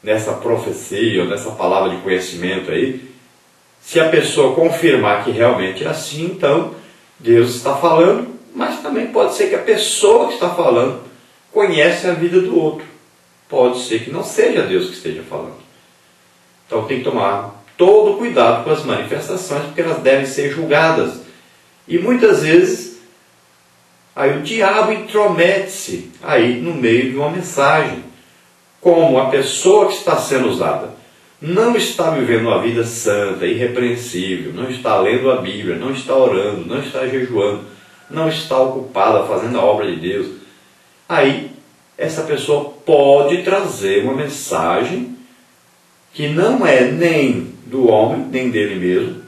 nessa profecia ou nessa palavra de conhecimento aí, se a pessoa confirmar que realmente é assim, então Deus está falando, mas também pode ser que a pessoa que está falando conhece a vida do outro. Pode ser que não seja Deus que esteja falando. Então tem que tomar todo cuidado com as manifestações, porque elas devem ser julgadas. E muitas vezes aí o diabo intromete-se aí no meio de uma mensagem. Como a pessoa que está sendo usada não está vivendo uma vida santa, irrepreensível, não está lendo a Bíblia, não está orando, não está jejuando, não está ocupada fazendo a obra de Deus, aí essa pessoa pode trazer uma mensagem que não é nem do homem, nem dele mesmo,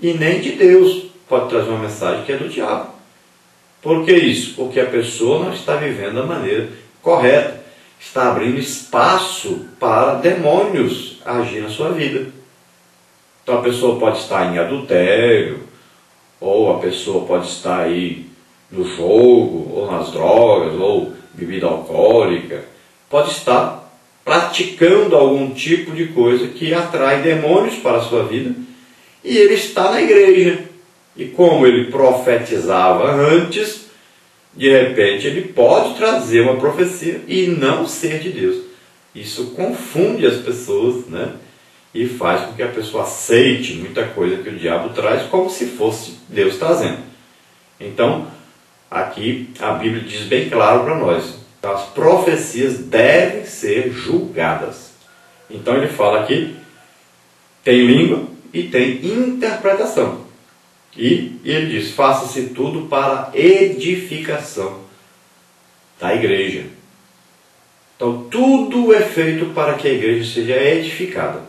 e nem de Deus. Pode trazer uma mensagem que é do diabo. Por que isso? Porque a pessoa não está vivendo da maneira correta. Está abrindo espaço para demônios agir na sua vida. Então a pessoa pode estar em adultério, ou a pessoa pode estar aí no jogo, ou nas drogas, ou bebida alcoólica. Pode estar praticando algum tipo de coisa que atrai demônios para a sua vida, e ele está na igreja. E como ele profetizava antes, de repente ele pode trazer uma profecia e não ser de Deus. Isso confunde as pessoas, né? E faz com que a pessoa aceite muita coisa que o diabo traz como se fosse Deus trazendo. Então, aqui a Bíblia diz bem claro para nós: as profecias devem ser julgadas. Então ele fala aqui, tem língua e tem interpretação. E ele diz, faça-se tudo para edificação da igreja. Então tudo é feito para que a igreja seja edificada.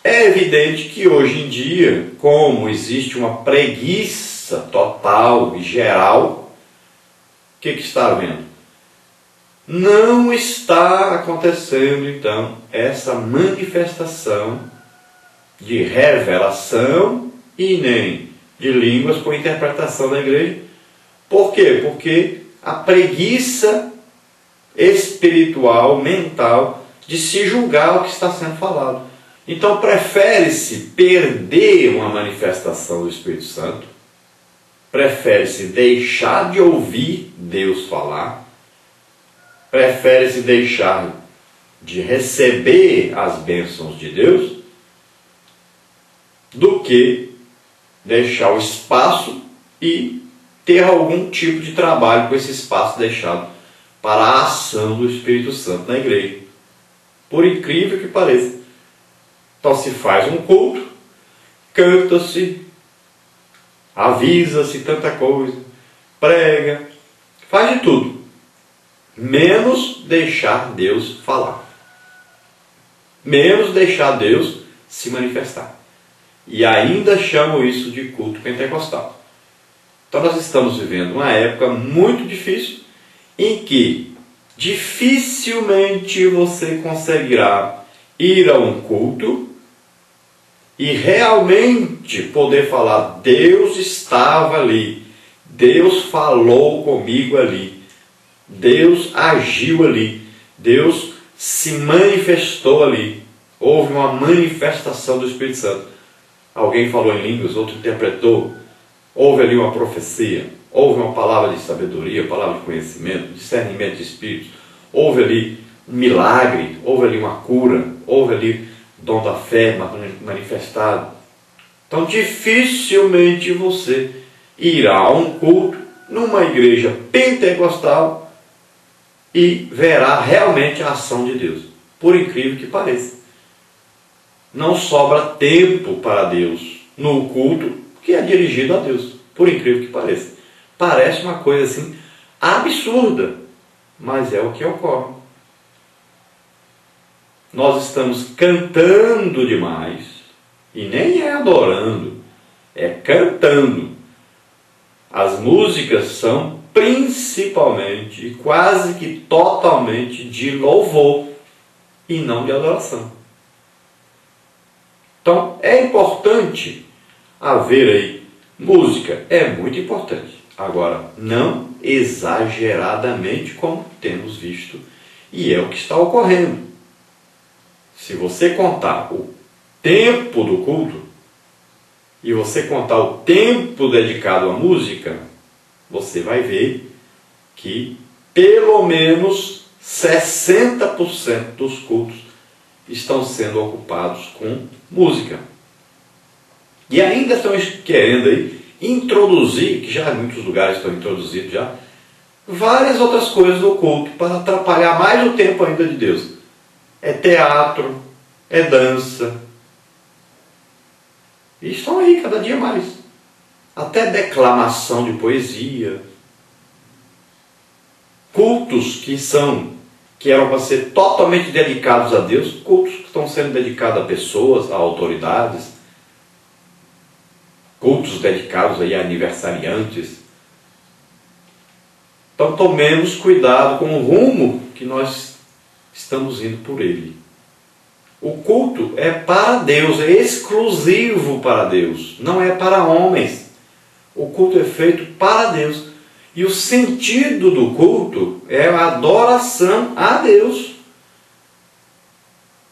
É evidente que hoje em dia, como existe uma preguiça total e geral, o que está havendo? Não está acontecendo então essa manifestação de revelação e nem de línguas com interpretação da igreja. Por quê? Porque a preguiça espiritual, mental, de se julgar o que está sendo falado. Então prefere-se perder uma manifestação do Espírito Santo, prefere-se deixar de ouvir Deus falar, prefere-se deixar de receber as bênçãos de Deus, do que deixar o espaço e ter algum tipo de trabalho com esse espaço deixado para a ação do Espírito Santo na igreja. Por incrível que pareça. Então se faz um culto, canta-se, avisa-se tanta coisa, prega, faz de tudo, menos deixar Deus falar, menos deixar Deus se manifestar. E ainda chamam isso de culto pentecostal. Então nós estamos vivendo uma época muito difícil, em que dificilmente você conseguirá ir a um culto e realmente poder falar, Deus estava ali, Deus falou comigo ali, Deus agiu ali, Deus se manifestou ali, houve uma manifestação do Espírito Santo. Alguém falou em línguas, outro interpretou, houve ali uma profecia, houve uma palavra de sabedoria, palavra de conhecimento, discernimento de espíritos, houve ali um milagre, houve ali uma cura, houve ali o dom da fé manifestado. Então dificilmente você irá a um culto numa igreja pentecostal e verá realmente a ação de Deus, por incrível que pareça. Não sobra tempo para Deus no culto que é dirigido a Deus, por incrível que pareça. Parece uma coisa assim absurda, mas é o que ocorre. Nós estamos cantando demais, e nem é adorando, é cantando. As músicas são principalmente e quase que totalmente de louvor e não de adoração. Então é importante haver aí música, é muito importante. Agora, não exageradamente como temos visto, e é o que está ocorrendo. Se você contar o tempo do culto e você contar o tempo dedicado à música, você vai ver que pelo menos 60% dos cultos estão sendo ocupados com música. E ainda estão querendo aí introduzir, que já em muitos lugares estão introduzidos já, várias outras coisas no culto para atrapalhar mais o tempo ainda de Deus. É teatro, é dança. E estão aí cada dia mais. Até declamação de poesia. Cultos que eram para ser totalmente dedicados a Deus, cultos que estão sendo dedicados a pessoas, a autoridades, cultos dedicados aí a aniversariantes. Então tomemos cuidado com o rumo que nós estamos indo por ele. O culto é para Deus, é exclusivo para Deus, não é para homens. O culto é feito para Deus. E o sentido do culto é a adoração a Deus.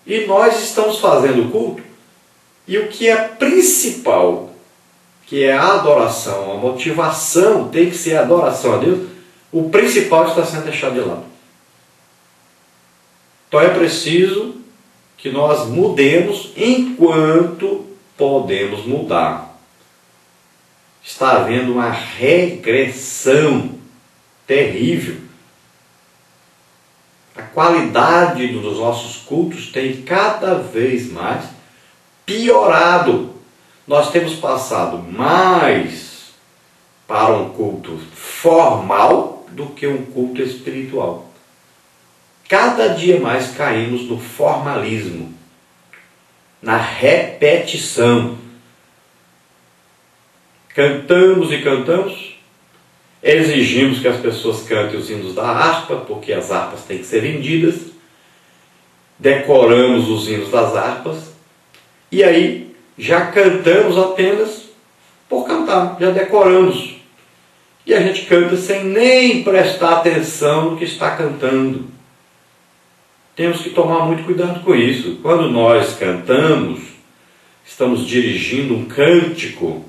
E nós estamos fazendo o culto, e o que é principal, que é a adoração, a motivação tem que ser a adoração a Deus, o principal está sendo deixado de lado. Então é preciso que nós mudemos enquanto podemos mudar. Está havendo uma regressão terrível. A qualidade dos nossos cultos tem cada vez mais piorado. Nós temos passado mais para um culto formal do que um culto espiritual. Cada dia mais caímos no formalismo, na repetição. Cantamos e cantamos, exigimos que as pessoas cantem os hinos da harpa, porque as harpas têm que ser vendidas, decoramos os hinos das harpas, e aí já cantamos apenas por cantar, já decoramos. E a gente canta sem nem prestar atenção no que está cantando. Temos que tomar muito cuidado com isso. Quando nós cantamos, estamos dirigindo um cântico.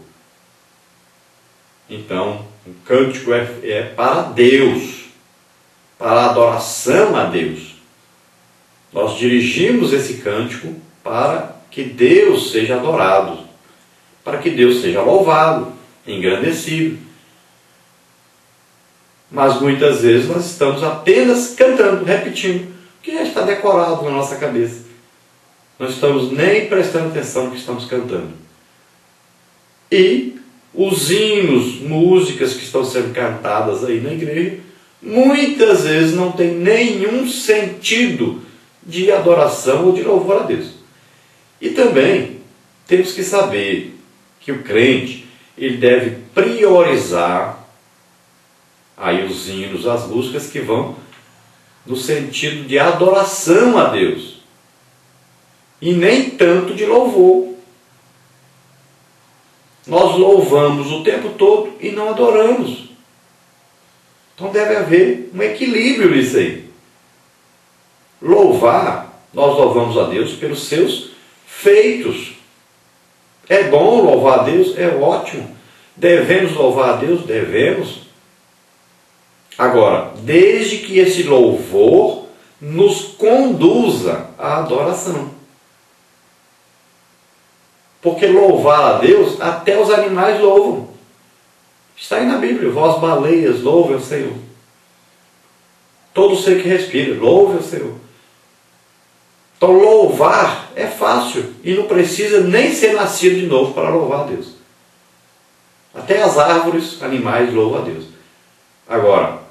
Então, o cântico é para Deus, para a adoração a Deus. Nós dirigimos esse cântico para que Deus seja adorado, para que Deus seja louvado, engrandecido. Mas muitas vezes nós estamos apenas cantando, repetindo, que já está decorado na nossa cabeça. Não estamos nem prestando atenção no que estamos cantando. E os hinos, músicas que estão sendo cantadas aí na igreja, muitas vezes não tem nenhum sentido de adoração ou de louvor a Deus. E também temos que saber que o crente, ele deve priorizar aí os hinos, as músicas que vão no sentido de adoração a Deus, e nem tanto de louvor. Nós louvamos o tempo todo e não adoramos. Então deve haver um equilíbrio nisso aí. Louvar, nós louvamos a Deus pelos seus feitos. É bom louvar a Deus? É ótimo. Devemos louvar a Deus? Devemos. Agora, desde que esse louvor nos conduza à adoração. Porque louvar a Deus, até os animais louvam. Está aí na Bíblia, vós baleias, louve ao Senhor. Todo ser que respira, louve ao Senhor. Então louvar é fácil e não precisa nem ser nascido de novo para louvar a Deus. Até as árvores, animais louvam a Deus. Agora,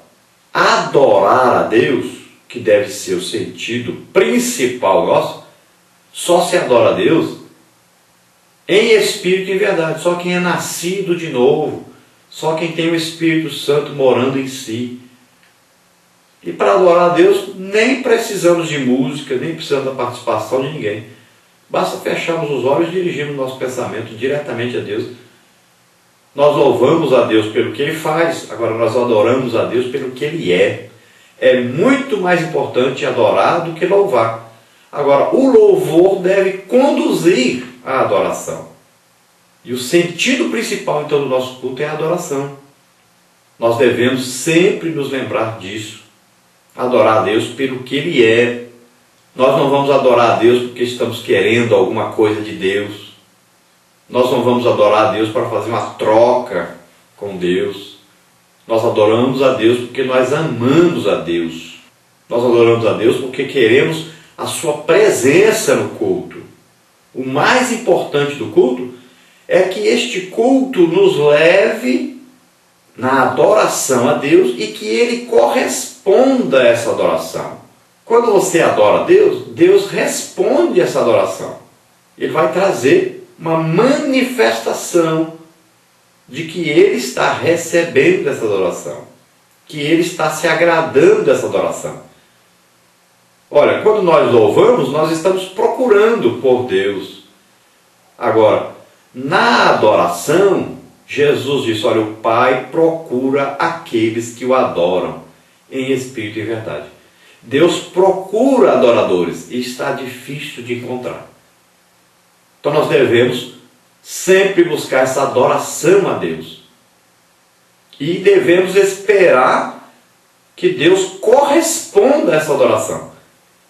adorar a Deus, que deve ser o sentido principal nosso, só se adora a Deus em espírito e em verdade. Só quem é nascido de novo, só quem tem o Espírito Santo morando em si. E para adorar a Deus, nem precisamos de música, nem precisamos da participação de ninguém. Basta fecharmos os olhos e dirigirmos o nosso pensamento diretamente a Deus. Nós louvamos a Deus pelo que Ele faz, agora nós adoramos a Deus pelo que Ele é. É muito mais importante adorar do que louvar. Agora, o louvor deve conduzir à adoração. E o sentido principal, então, do nosso culto é a adoração. Nós devemos sempre nos lembrar disso. Adorar a Deus pelo que Ele é. Nós não vamos adorar a Deus porque estamos querendo alguma coisa de Deus. Nós não vamos adorar a Deus para fazer uma troca com Deus. Nós adoramos a Deus porque nós amamos a Deus. Nós adoramos a Deus porque queremos a sua presença no culto. O mais importante do culto é que este culto nos leve na adoração a Deus e que Ele corresponda a essa adoração. Quando você adora a Deus, Deus responde a essa adoração. Ele vai trazer uma manifestação de que Ele está recebendo essa adoração, que Ele está se agradando dessa adoração. Olha, quando nós louvamos, nós estamos procurando por Deus. Agora, na adoração, Jesus disse, olha, o Pai procura aqueles que o adoram em espírito e verdade. Deus procura adoradores e está difícil de encontrar. Então nós devemos sempre buscar essa adoração a Deus. E devemos esperar que Deus corresponda a essa adoração.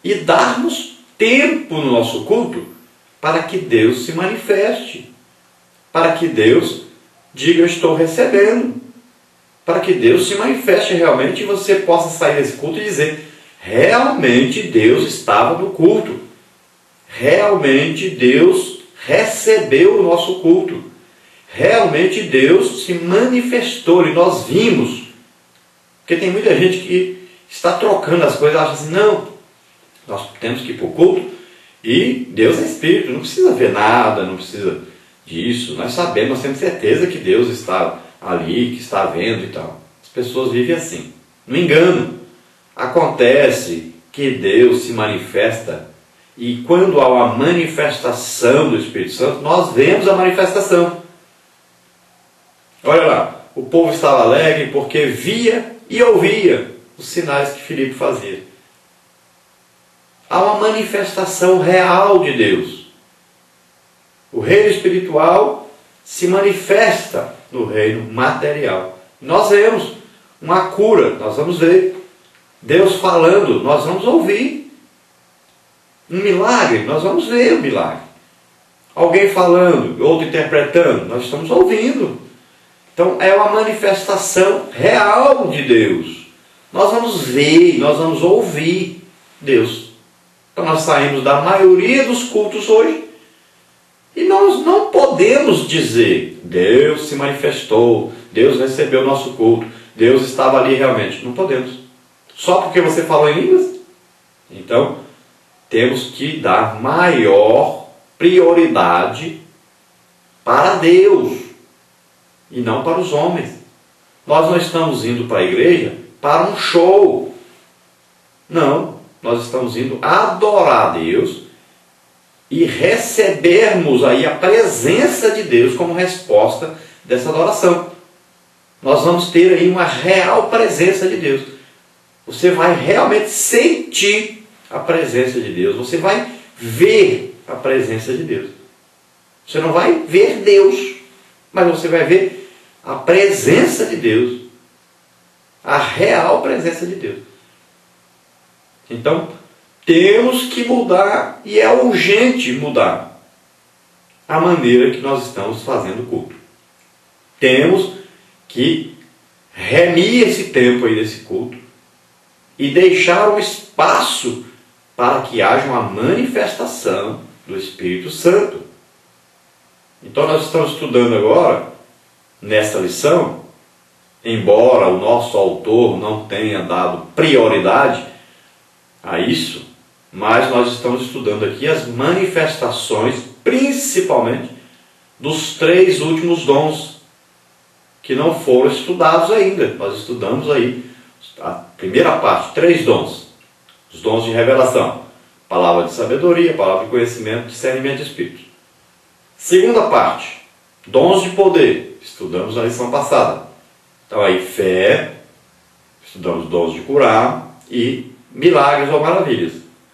E darmos tempo no nosso culto para que Deus se manifeste. Para que Deus diga, eu estou recebendo. Para que Deus se manifeste realmente e você possa sair desse culto e dizer, realmente Deus estava no culto. Realmente Deus recebeu o nosso culto. Realmente Deus se manifestou e nós vimos. Porque tem muita gente que está trocando as coisas, acha assim, não, nós temos que ir para o culto e Deus é Espírito, não precisa ver nada, não precisa disso. Nós sabemos, nós temos certeza que Deus está ali, que está vendo e tal. As pessoas vivem assim, no engano. Acontece que Deus se manifesta e quando há uma manifestação do Espírito Santo, nós vemos a manifestação. Olha lá, o povo estava alegre porque via e ouvia os sinais que Filipe fazia. Há uma manifestação real de Deus. O reino espiritual se manifesta no reino material. Nós vemos uma cura, nós vamos ver. Deus falando, nós vamos ouvir. Um milagre, nós vamos ver o milagre. Alguém falando, outro interpretando, nós estamos ouvindo. Então é uma manifestação real de Deus. Nós vamos ver, nós vamos ouvir Deus. Então nós saímos da maioria dos cultos hoje e nós não podemos dizer, Deus se manifestou, Deus recebeu o nosso culto, Deus estava ali realmente. Não podemos. Só porque você falou em línguas? Então, temos que dar maior prioridade para Deus e não para os homens. Nós não estamos indo para a igreja para um show. Não, nós estamos indo adorar a Deus e recebermos aí a presença de Deus como resposta dessa adoração. Nós vamos ter aí uma real presença de Deus. Você vai realmente sentir a presença de Deus. Você vai ver a presença de Deus. Você não vai ver Deus, mas você vai ver a presença de Deus. A real presença de Deus. Então, temos que mudar, e é urgente mudar, a maneira que nós estamos fazendo o culto. Temos que remir esse tempo aí desse culto e deixar um espaço para que haja uma manifestação do Espírito Santo. Então nós estamos estudando agora, nesta lição, embora o nosso autor não tenha dado prioridade a isso, mas nós estamos estudando aqui as manifestações, principalmente, dos 3 últimos dons, que não foram estudados ainda. Nós estudamos aí a primeira parte, 3 dons. Os dons de revelação, palavra de sabedoria, palavra de conhecimento, discernimento de espírito. Segunda parte, dons de poder, estudamos na lição passada. Então aí fé, estudamos dons de curar e milagres ou maravilhas.